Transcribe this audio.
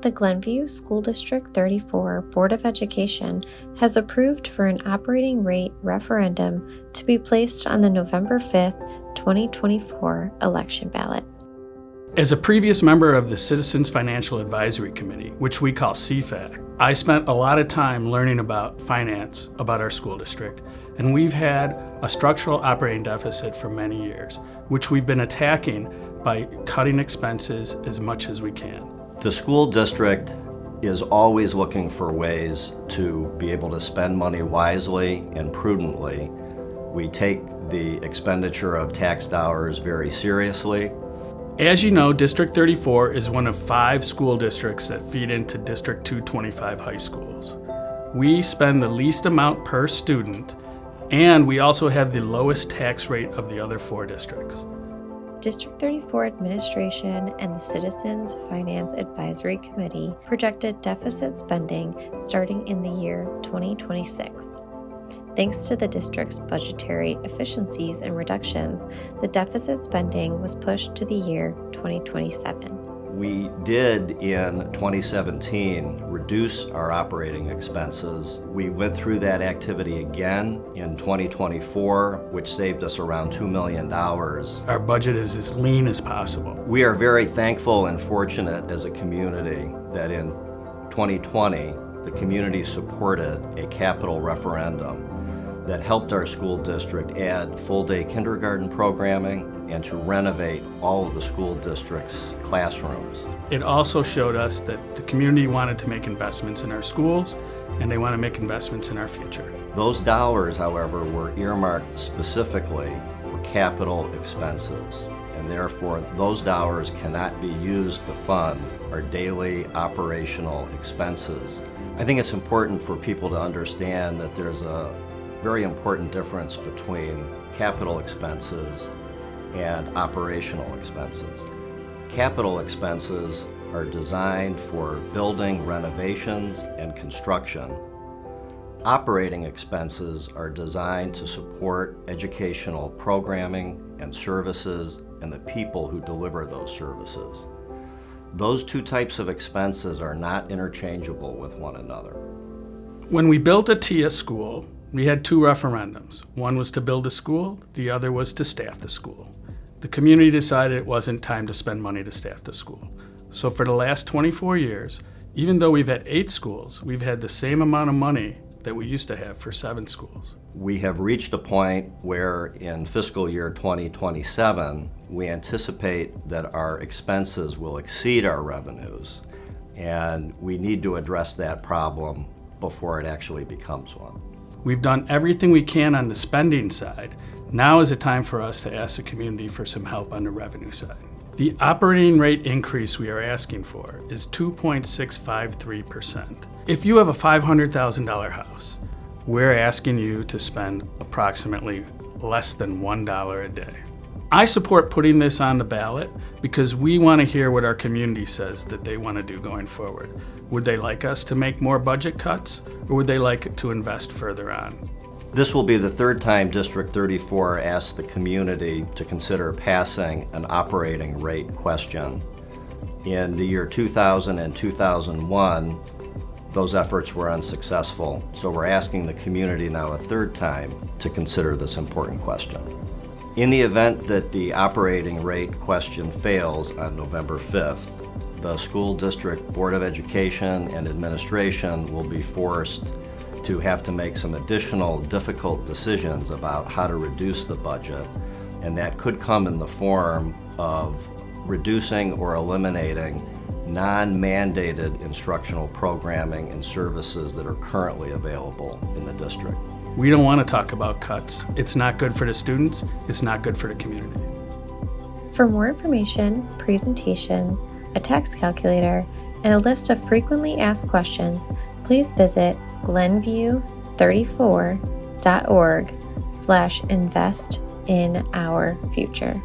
The Glenview School District 34 Board of Education has approved for an operating rate referendum to be placed on the November 5th, 2024 election ballot. As a previous member of the Citizens Financial Advisory Committee, which we call CFAC, I spent a lot of time learning about finance, about our school district, and we've had a structural operating deficit for many years, which we've been attacking by cutting expenses as much as we can. The school district is always looking for ways to be able to spend money wisely and prudently. We take the expenditure of tax dollars very seriously. As you know, District 34 is one of 5 school districts that feed into District 225 high schools. We spend the least amount per student, and we also have the lowest tax rate of the other 4 districts. District 34 administration and the Citizens Finance Advisory Committee projected deficit spending starting in the year 2026. Thanks to the district's budgetary efficiencies and reductions, the deficit spending was pushed to the year 2027. We did in 2017 reduce our operating expenses. We went through that activity again in 2024, which saved us around $2 million. Our budget is as lean as possible. We are very thankful and fortunate as a community that in 2020, the community supported a capital referendum that helped our school district add full-day kindergarten programming and to renovate all of the school district's classrooms. It also showed us that the community wanted to make investments in our schools, and they want to make investments in our future. Those dollars, however, were earmarked specifically for capital expenses, and therefore those dollars cannot be used to fund our daily operational expenses. I think it's important for people to understand that there's a very important difference between capital expenses and operational expenses. Capital expenses are designed for building renovations and construction. Operating expenses are designed to support educational programming and services and the people who deliver those services. Those 2 types of expenses are not interchangeable with one another. When we built a TIA school, we had 2 referendums. One was to build a school, the other was to staff the school. The community decided it wasn't time to spend money to staff the school. So for the last 24 years, even though we've had 8 schools, we've had the same amount of money that we used to have for 7 schools. We have reached a point where in fiscal year 2027, we anticipate that our expenses will exceed our revenues, and we need to address that problem before it actually becomes one. We've done everything we can on the spending side. Now is the time for us to ask the community for some help on the revenue side. The operating rate increase we are asking for is 2.653%. If you have a $500,000 house, we're asking you to spend approximately less than $1 a day. I support putting this on the ballot because we want to hear what our community says that they want to do going forward. Would they like us to make more budget cuts, or would they like it to invest further on? This will be the 3rd time District 34 asked the community to consider passing an operating rate question. In the year 2000 and 2001, those efforts were unsuccessful, so we're asking the community now a 3rd time to consider this important question. In the event that the operating rate question fails on November 5th, the School District Board of Education and Administration will be forced to have to make some additional difficult decisions about how to reduce the budget, and that could come in the form of reducing or eliminating non-mandated instructional programming and services that are currently available in the district. We don't want to talk about cuts. It's not good for the students, it's not good for the community. For more information, presentations, a tax calculator, and a list of frequently asked questions, please visit glenview34.org/invest in our future.